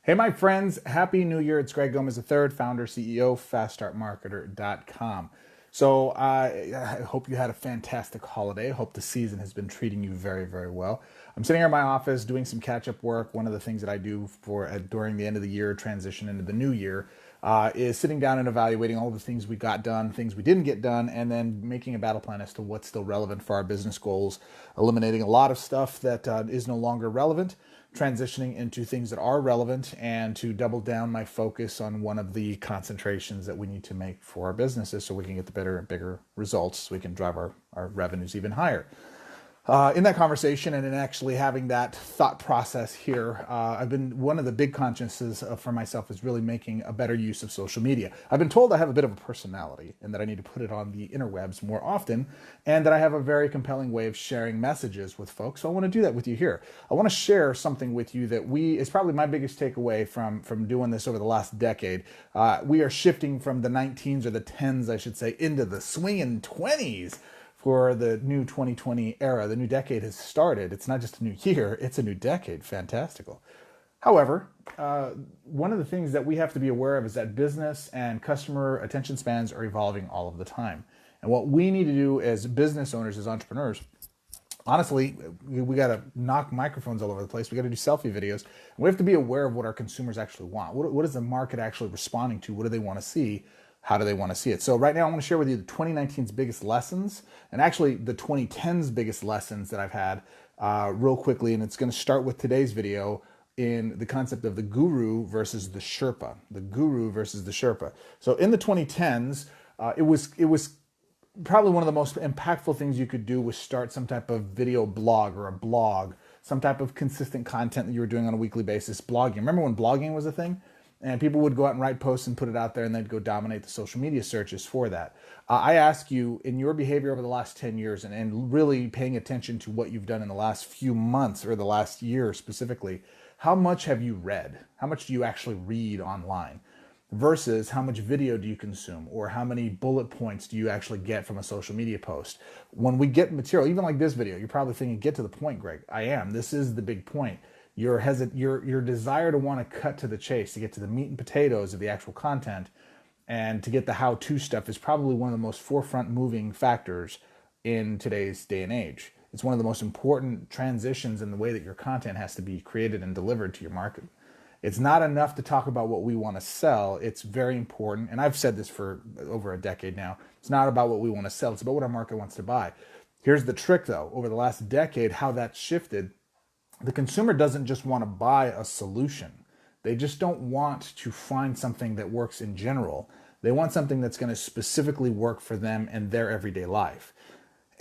Hey, my friends, Happy New Year. It's Greg Gomez III, founder, CEO, FastStartMarketer.com. So I hope you had a fantastic holiday. I hope the season has been treating you very, very well. I'm sitting here in my office doing some catch-up work. One of the things that I do for during the end of the year, transition into the new year, is sitting down and evaluating all the things we got done, things we didn't get done, and then making a battle plan as to what's still relevant for our business goals, eliminating a lot of stuff that is no longer relevant, transitioning into things that are relevant, and to double down my focus on one of the concentrations that we need to make for our businesses so we can get the better and bigger results so we can drive our revenues even higher. In that conversation and in actually having that thought process here, I've been one of the big consciences for myself is really making a better use of social media. I've been told I have a bit of a personality and that I need to put it on the interwebs more often, and that I have a very compelling way of sharing messages with folks. So I want to do that with you here. I want to share something with you that is probably my biggest takeaway from doing this over the last decade. We are shifting from the 19s or the 10s, I should say, into the swinging 20s. For the new 2020 era. The new decade has started. It's not just a new year, it's a new decade. Fantastical. However, one of the things that we have to be aware of is that business and customer attention spans are evolving all of the time. And what we need to do as business owners, as entrepreneurs, honestly, we got to knock microphones all over the place. We got to do selfie videos. And we have to be aware of what our consumers actually want. What is the market actually responding to? What do they want to see? How do they want to see it? So right now I want to share with you the 2019's biggest lessons and actually the 2010's biggest lessons that I've had real quickly. And it's going to start with today's video in the concept of the guru versus the Sherpa. The guru versus the Sherpa. So in the 2010's, it was probably one of the most impactful things you could do was start some type of video blog or a blog, some type of consistent content that you were doing on a weekly basis, blogging. Remember when blogging was a thing? And people would go out and write posts and put it out there, and they'd go dominate the social media searches for that. I ask you, in your behavior over the last 10 years and really paying attention to what you've done in the last few months or the last year specifically, how much have you read? How much do you actually read online? Versus how much video do you consume, or how many bullet points do you actually get from a social media post? When we get material, even like this video, you're probably thinking, get to the point, Greg. I am. This is the big point. Your desire to want to cut to the chase, to get to the meat and potatoes of the actual content, and to get the how-to stuff is probably one of the most forefront moving factors in today's day and age. It's one of the most important transitions in the way that your content has to be created and delivered to your market. It's not enough to talk about what we want to sell. It's very important, and I've said this for over a decade now. It's not about what we want to sell. It's about what our market wants to buy. Here's the trick, though. Over the last decade, how that's shifted. The consumer doesn't just want to buy a solution. They just don't want to find something that works in general. They want something that's going to specifically work for them and their everyday life.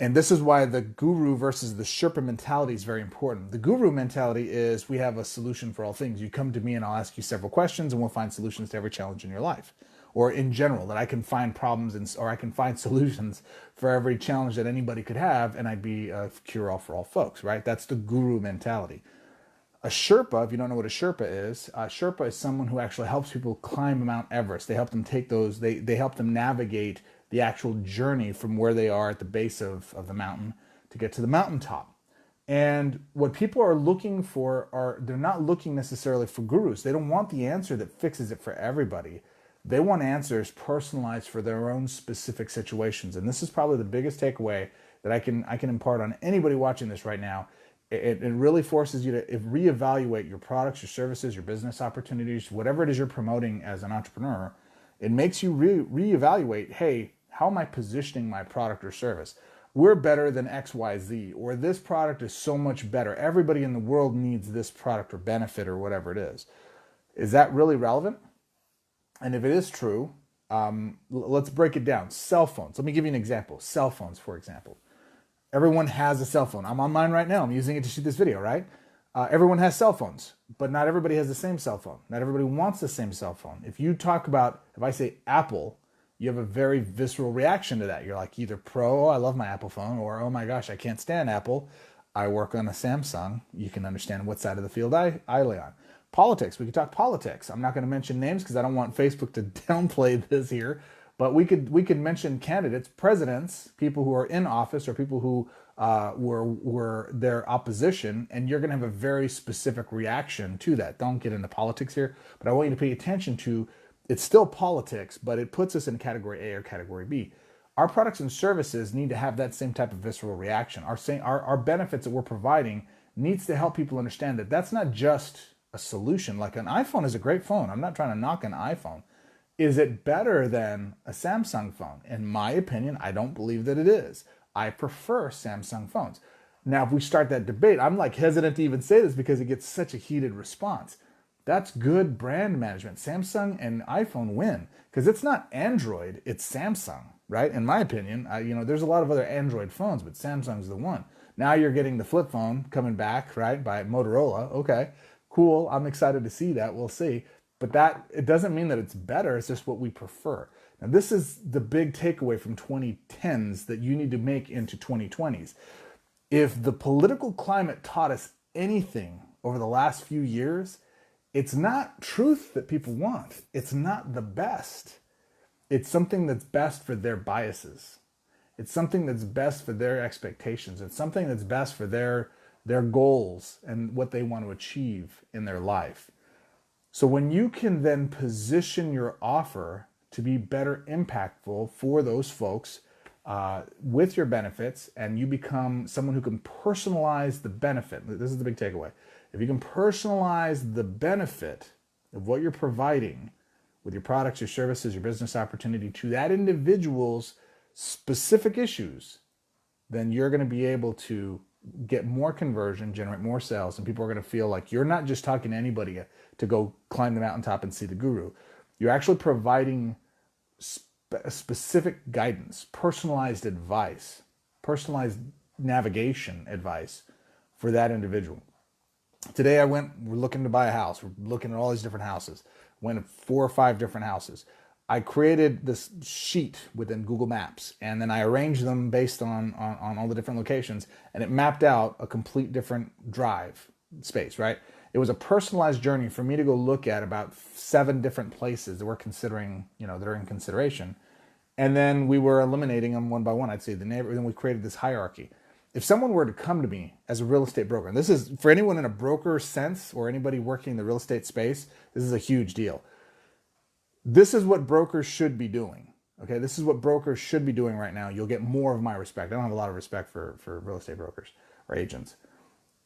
And this is why the guru versus the Sherpa mentality is very important. The guru mentality is we have a solution for all things. You come to me and I'll ask you several questions and we'll find solutions to every challenge in your life. Or in general, that I can find problems or I can find solutions for every challenge that anybody could have, and I'd be a cure-all for all folks, right? That's the guru mentality. A Sherpa, if you don't know what a Sherpa is someone who actually helps people climb Mount Everest. They help them take those, they help them navigate the actual journey from where they are at the base of the mountain to get to the mountaintop. And what people are looking for they're not looking necessarily for gurus. They don't want the answer that fixes it for everybody. They want answers personalized for their own specific situations. And this is probably the biggest takeaway that I can impart on anybody watching this right now. It really forces you to reevaluate your products, your services, your business opportunities, whatever it is you're promoting as an entrepreneur. It makes you reevaluate, hey, how am I positioning my product or service? We're better than XYZ, or this product is so much better. Everybody in the world needs this product or benefit or whatever it is. Is that really relevant? And if it is true, let's break it down. Cell phones. Let me give you an example. Cell phones, for example. Everyone has a cell phone. I'm on mine right now. I'm using it to shoot this video, right? Everyone has cell phones, but not everybody has the same cell phone. Not everybody wants the same cell phone. If I say Apple, you have a very visceral reaction to that. You're like either pro, oh, I love my Apple phone, or oh my gosh, I can't stand Apple. I work on a Samsung. You can understand what side of the field I lay on. Politics. We could talk politics. I'm not going to mention names because I don't want Facebook to downplay this here. But we could mention candidates, presidents, people who are in office, or people who were their opposition, and you're going to have a very specific reaction to that. Don't get into politics here, but I want you to pay attention to, it's still politics, but it puts us in category A or category B. Our products and services need to have that same type of visceral reaction. Our benefits that we're providing needs to help people understand that that's not just a solution. Like, an iPhone is a great phone. I'm not trying to knock an iPhone. Is it better than a Samsung phone? In my opinion, I don't believe that it is. I prefer Samsung phones. Now, if we start that debate, I'm like hesitant to even say this because it gets such a heated response. That's good brand management. Samsung and iPhone win because it's not Android, it's Samsung, right? In my opinion, there's a lot of other Android phones, but Samsung's the one. Now you're getting the flip phone coming back, right, by Motorola. Okay, cool. I'm excited to see that. We'll see. But that, it doesn't mean that it's better. It's just what we prefer. Now, this is the big takeaway from 2010s that you need to make into 2020s. If the political climate taught us anything over the last few years, it's not truth that people want. It's not the best. It's something that's best for their biases. It's something that's best for their expectations. It's something that's best for their goals and what they want to achieve in their life. So when you can then position your offer to be better impactful for those folks with your benefits, and you become someone who can personalize the benefit. This is the big takeaway. If you can personalize the benefit of what you're providing with your products, your services, your business opportunity to that individual's specific issues, then you're going to be able to get more conversion, generate more sales, and people are going to feel like you're not just talking to anybody to go climb the mountaintop and see the guru. You're actually providing specific guidance, personalized advice, personalized navigation advice for that individual. Today we're looking to buy a house. We're looking at all these different houses. Went to 4 or 5 different houses. I created this sheet within Google Maps, and then I arranged them based on all the different locations, and it mapped out a complete different drive space, right? It was a personalized journey for me to go look at about 7 different places that we're considering, that are in consideration. And then we were eliminating them one by one. I'd say the neighborhood, then we created this hierarchy. If someone were to come to me as a real estate broker, and this is for anyone in a broker sense or anybody working in the real estate space, this is a huge deal. This is what brokers should be doing. Okay, this is what brokers should be doing right now. You'll get more of my respect. I don't have a lot of respect for real estate brokers or agents.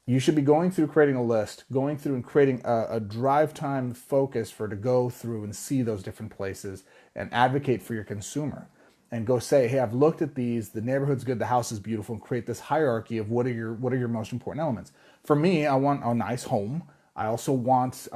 You should be going through creating a list, going through and creating a drive time focus to go through and see those different places and advocate for your consumer. And go say, hey, I've looked at these, the neighborhood's good, the house is beautiful, and create this hierarchy of what are your most important elements. For me, I want a nice home. I also want,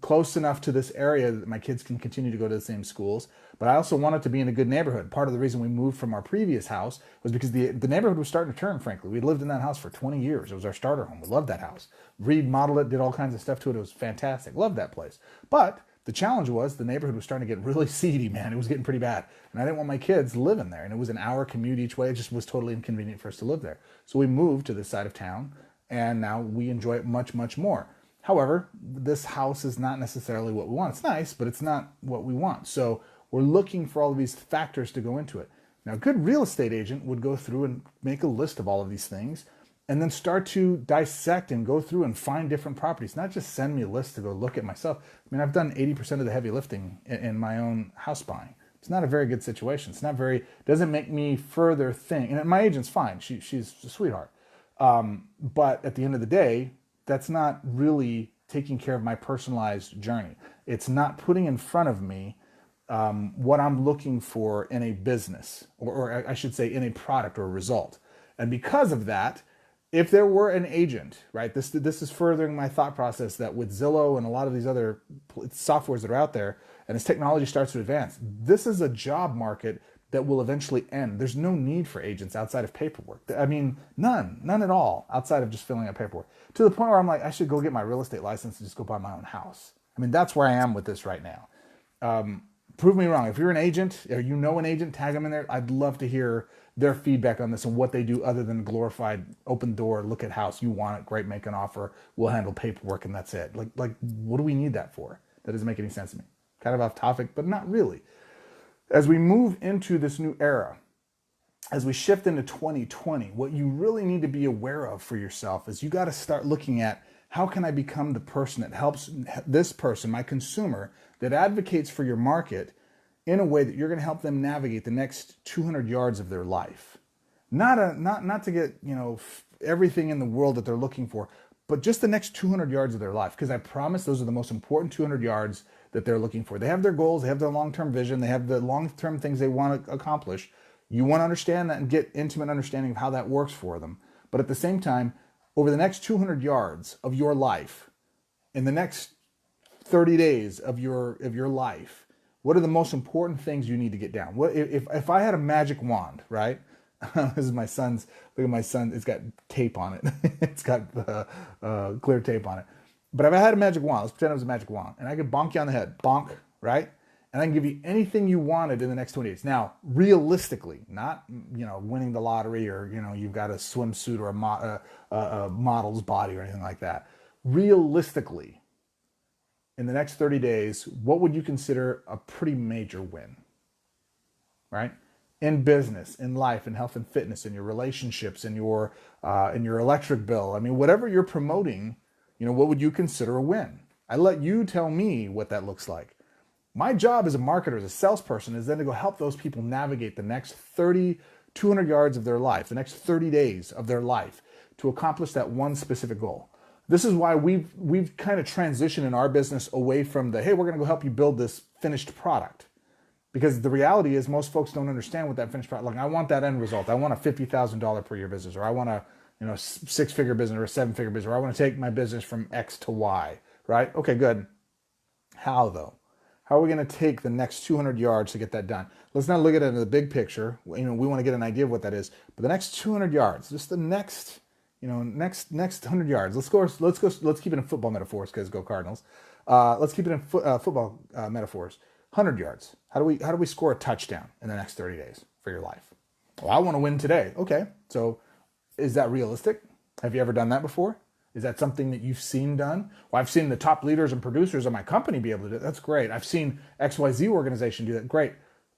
close enough to this area that my kids can continue to go to the same schools. But I also want it to be in a good neighborhood. Part of the reason we moved from our previous house was because the neighborhood was starting to turn, frankly. We lived in that house for 20 years. It was our starter home. We loved that house. Remodeled it, did all kinds of stuff to it. It was fantastic. Loved that place. But the challenge was the neighborhood was starting to get really seedy, man. It was getting pretty bad. And I didn't want my kids living there. And it was an hour commute each way. It just was totally inconvenient for us to live there. So we moved to this side of town, and now we enjoy it much, much more. However, this house is not necessarily what we want. It's nice, but it's not what we want. So we're looking for all of these factors to go into it. Now, a good real estate agent would go through and make a list of all of these things and then start to dissect and go through and find different properties, not just send me a list to go look at myself. I mean, I've done 80% of the heavy lifting in my own house buying. It's not a very good situation. Doesn't make me further think, and my agent's fine. She's a sweetheart. But at the end of the day, that's not really taking care of my personalized journey. It's not putting in front of me what I'm looking for in a business, or I should say in a product or a result. And because of that, if there were an agent, right, this is furthering my thought process that with Zillow and a lot of these other softwares that are out there, and as technology starts to advance, this is a job market that will eventually end. There's no need for agents outside of paperwork. I mean, none at all outside of just filling out paperwork. To the point where I'm like, I should go get my real estate license and just go buy my own house. I mean, that's where I am with this right now. Prove me wrong. If you're an agent or you know an agent, tag them in there. I'd love to hear their feedback on this and what they do other than glorified open door, look at house, you want it, great, make an offer, we'll handle paperwork, and that's it. Like, what do we need that for? That doesn't make any sense to me. Kind of off topic, but not really. As we move into this new era, as we shift into 2020, what you really need to be aware of for yourself is you got to start looking at, how can I become the person that helps this person, my consumer, that advocates for your market in a way that you're going to help them navigate the next 200 yards of their life. Not to get, everything in the world that they're looking for, but just the next 200 yards of their life. Because I promise those are the most important 200 yards that they're looking for. They have their goals, they have their long-term vision, they have the long-term things they want to accomplish. You want to understand that and get intimate understanding of how that works for them. But at the same time, over the next 200 yards of your life, in the next 30 days of your life, what are the most important things you need to get down? What if I had a magic wand, right? This is my son's. Look at my son. It's got tape on it. It's got clear tape on it. But if I had a magic wand, let's pretend it was a magic wand, and I could bonk you on the head, bonk, right? And I can give you anything you wanted in the next 20 days. Now, realistically, not winning the lottery, or you've got a swimsuit or a model's body or anything like that. Realistically, in the next 30 days, what would you consider a pretty major win, right? In business, in life, in health and fitness, in your relationships, in your electric bill. I mean, whatever you're promoting, what would you consider a win? I let you tell me what that looks like. My job as a marketer, as a salesperson, is then to go help those people navigate the next 200 yards of their life, the next 30 days of their life, to accomplish that one specific goal. This is why we've kind of transitioned in our business away from the, hey, we're going to go help you build this finished product. Because the reality is most folks don't understand what that finished product, like, I want that end result. I want a $50,000 per year business, or I want a six-figure business or a seven-figure business, or I want to take my business from X to Y, right? Okay, good. How though? How are we going to take the next 200 yards to get that done? Let's not look at it in the big picture. We want to get an idea of what that is. But the next 200 yards, just the next 100 yards. Let's keep it in football metaphors, because go Cardinals. Let's keep it in football metaphors. 100 yards. How do we score a touchdown in the next 30 days for your life? Well, I want to win today. Okay, so is that realistic? Have you ever done that before? Is that something that you've seen done? Well, I've seen the top leaders and producers of my company be able to do it. That's great. I've seen XYZ organization do that. Great.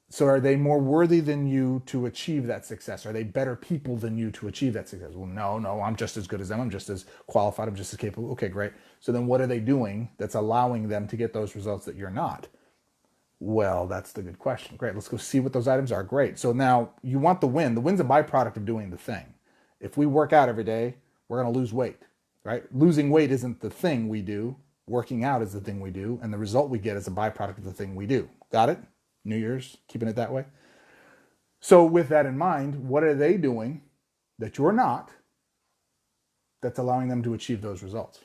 So are they more worthy than you to achieve that success? Are they better people than you to achieve that success? Well, no, I'm just as good as them. I'm just as qualified. I'm just as capable. Okay, great. So then what are they doing that's allowing them to get those results that you're not? Well, that's the good question. Great. Let's go see what those items are. Great. So now you want the win. The win's a byproduct of doing the thing. If we work out every day, we're going to lose weight, right? Losing weight isn't the thing we do. Working out is the thing we do. And the result we get is a byproduct of the thing we do. Got it? New Year's, keeping it that way. So with that in mind, what are they doing that you're not that's allowing them to achieve those results?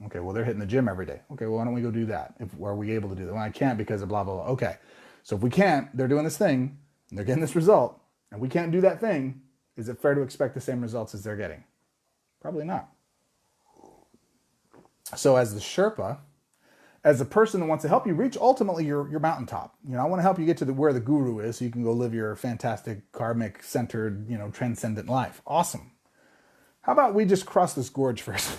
Okay, well, they're hitting the gym every day. Okay, well, why don't we go do that? Are we able to do that? Well, I can't because of blah, blah, blah. Okay, so if we can't, they're doing this thing, and they're getting this result, and we can't do that thing, is it fair to expect the same results as they're getting? Probably not. So as the Sherpa, as a person that wants to help you reach ultimately your mountaintop, I want to help you get to where the guru is so you can go live your fantastic, karmic-centered, transcendent life. Awesome. How about we just cross this gorge first?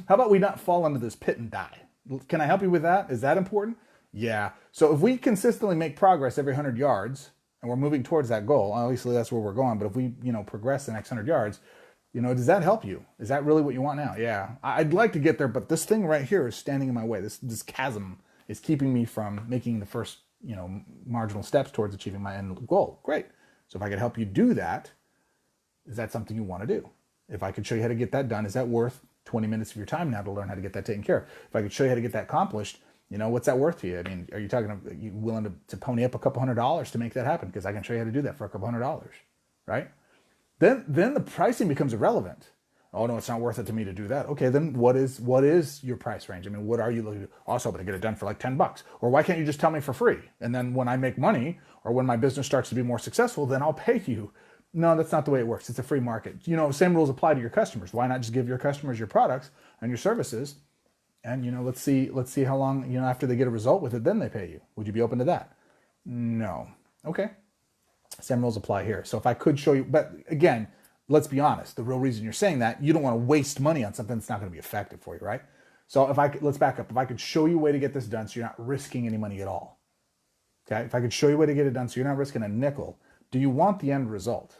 How about we not fall into this pit and die? Can I help you with that? Is that important? Yeah. So if we consistently make progress every 100 yards, and we're moving towards that goal, obviously that's where we're going, but if we, progress the next 100 yards, does that help you? Is that really what you want now? Yeah. I'd like to get there, but this thing right here is standing in my way. This chasm is keeping me from making the first, marginal steps towards achieving my end goal. Great. So if I could help you do that, is that something you want to do? If I could show you how to get that done, is that worth 20 minutes of your time now to learn how to get that taken care of? If I could show you how to get that accomplished, what's that worth to you? I mean, are you willing to pony up a couple $100s to make that happen? Because I can show you how to do that for a couple $100, right? Then the pricing becomes irrelevant. Oh no, it's not worth it to me to do that. Okay, then what is your price range? I mean, what are you looking to do? Also, I'm going to get it done for like $10. Or why can't you just tell me for free? And then when I make money or when my business starts to be more successful, then I'll pay you. No, that's not the way it works. It's a free market. Same rules apply to your customers. Why not just give your customers your products and your services? And, let's see how long, after they get a result with it, then they pay you. Would you be open to that? No. Okay. Same rules apply here. So if I could show you, but again, let's be honest. The real reason you're saying that, you don't want to waste money on something that's not going to be effective for you, right? So let's back up. If I could show you a way to get this done so you're not risking any money at all. Okay. If I could show you a way to get it done so you're not risking a nickel, Do you want the end result?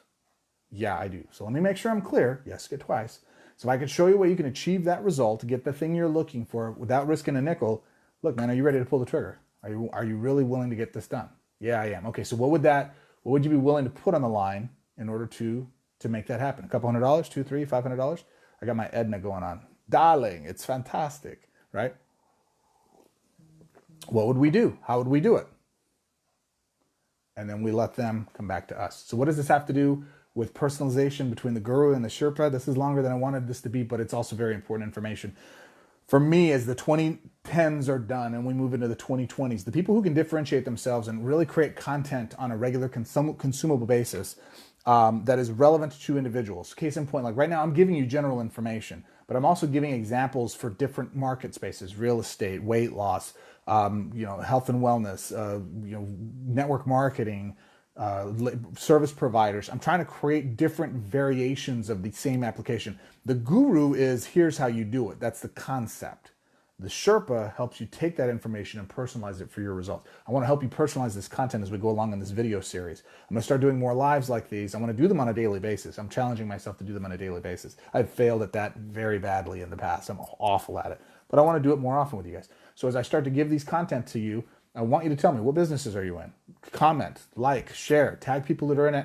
Yeah, I do. So let me make sure I'm clear. Yes, get twice. So if I could show you a way you can achieve that result, get the thing you're looking for without risking a nickel, look, man, are you ready to pull the trigger? Are you really willing to get this done? Yeah, I am. Okay, so what would you be willing to put on the line in order to make that happen? A couple $100, $200, $300, $500? I got my Edna going on. Darling, it's fantastic, right? What would we do? How would we do it? And then we let them come back to us. So what does this have to do with personalization between the guru and the Sherpa? This is longer than I wanted this to be, but it's also very important information. For me, as the 2010s are done and we move into the 2020s, the people who can differentiate themselves and really create content on a regular consumable basis that is relevant to individuals. Case in point, like right now, I'm giving you general information, but I'm also giving examples for different market spaces: real estate, weight loss, health and wellness, network marketing, service providers. I'm trying to create different variations of the same application. The guru is, here's how you do it. That's the concept. The Sherpa helps you take that information and personalize it for your results. I want to help you personalize this content as we go along in this video series. I'm going to start doing more lives like these. I want to do them on a daily basis. I'm challenging myself to do them on a daily basis. I've failed at that very badly in the past. I'm awful at it, but I want to do it more often with you guys. So as I start to give these content to you, I want you to tell me, what businesses are you in? Comment, like, share, tag people that are in it.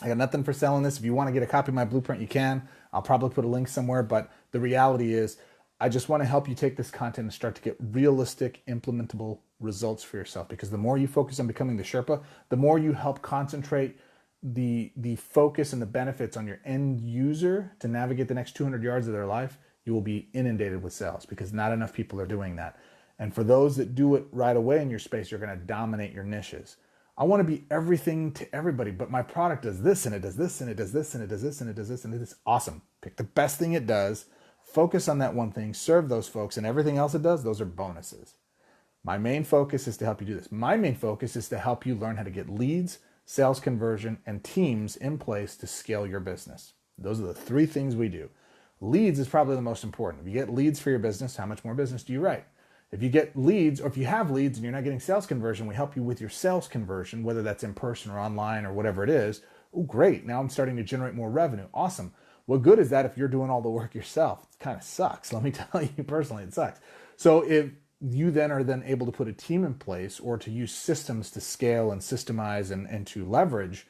I got nothing for selling this. If you want to get a copy of my blueprint, you can. I'll probably put a link somewhere, but the reality is I just want to help you take this content and start to get realistic, implementable results for yourself, because the more you focus on becoming the Sherpa, the more you help concentrate the focus and the benefits on your end user to navigate the next 200 yards of their life, you will be inundated with sales, because not enough people are doing that. And for those that do it right away in your space, you're going to dominate your niches. I want to be everything to everybody, but my product does this and it does this and it does this and it does this and it does this and it is awesome. Pick the best thing it does, focus on that one thing, serve those folks, and everything else it does, those are bonuses. My main focus is to help you do this. My main focus is to help you learn how to get leads, sales conversion, and teams in place to scale your business. Those are the three things we do. Leads is probably the most important. If you get leads for your business, how much more business do you write? If you get leads, or if you have leads and you're not getting sales conversion, we help you with your sales conversion, whether that's in person or online or whatever it is. Oh, great. Now I'm starting to generate more revenue. Awesome. What good is that if you're doing all the work yourself? It kind of sucks. Let me tell you personally, it sucks. So if you then are then able to put a team in place or to use systems to scale and systemize and to leverage,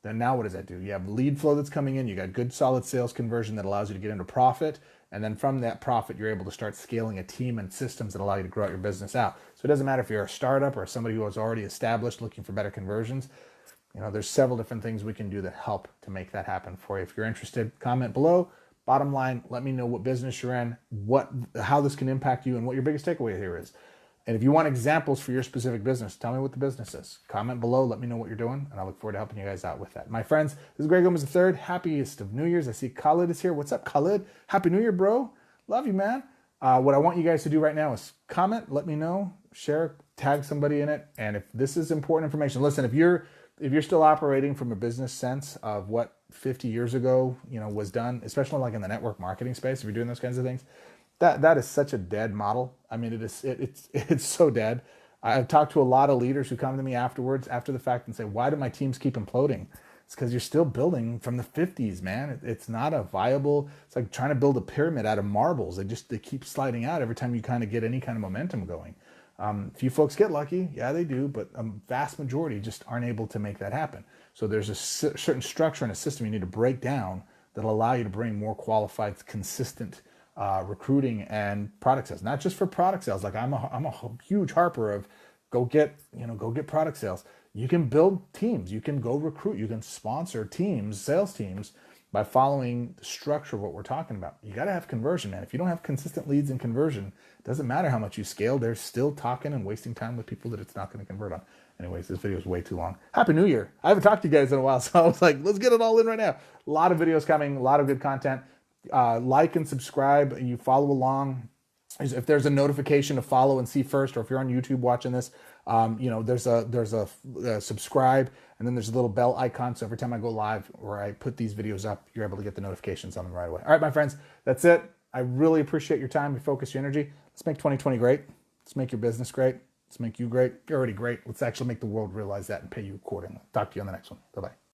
then now what does that do? You have lead flow that's coming in. You got good solid sales conversion that allows you to get into profit. And then from that profit, you're able to start scaling a team and systems that allow you to grow out your business out. So it doesn't matter if you're a startup or somebody who is already established looking for better conversions. There's several different things we can do that help to make that happen for you. If you're interested, comment below. Bottom line, let me know what business you're in, how this can impact you, and what your biggest takeaway here is. And if you want examples for your specific business, tell me what the business is. Comment below, let me know what you're doing, and I look forward to helping you guys out with that. My friends, this is Greg Gomez III. Happiest of New Year's. I see Khalid is here. What's up, Khalid? Happy New Year, bro. Love you, man. What I want you guys to do right now is comment, let me know, share, tag somebody in it. And if this is important information, listen, if you're still operating from a business sense of what 50 years ago, was done, especially like in the network marketing space, if you're doing those kinds of things, that is such a dead model. I mean, it's so dead. I've talked to a lot of leaders who come to me afterwards, after the fact, and say, why do my teams keep imploding? It's because you're still building from the 50s, man. It's not a viable, it's like trying to build a pyramid out of marbles. They keep sliding out every time you kind of get any kind of momentum going. Few folks get lucky, yeah, they do, but a vast majority just aren't able to make that happen. So there's a certain structure and a system you need to break down that'll allow you to bring more qualified, consistent recruiting and product sales. Not just for product sales. Like I'm a huge harper of go get product sales. You can build teams. You can go recruit. You can sponsor teams, sales teams, by following the structure of what we're talking about. You got to have conversion, man. If you don't have consistent leads and conversion, it doesn't matter how much you scale. They're still talking and wasting time with people that it's not going to convert on. Anyways, this video is way too long. Happy New Year. I haven't talked to you guys in a while, so I was like, let's get it all in right now. A lot of videos coming, a lot of good content. Like and subscribe. You follow along. If there's a notification to follow and see first, or if you're on YouTube watching this, there's a subscribe, and then there's a little bell icon. So every time I go live or I put these videos up, you're able to get the notifications on them right away. All right, my friends, that's it. I really appreciate your time, your focus, your energy. Let's make 2020 great. Let's make your business great. Let's make you great. You're already great. Let's actually make the world realize that and pay you accordingly. Talk to you on the next one. Bye bye.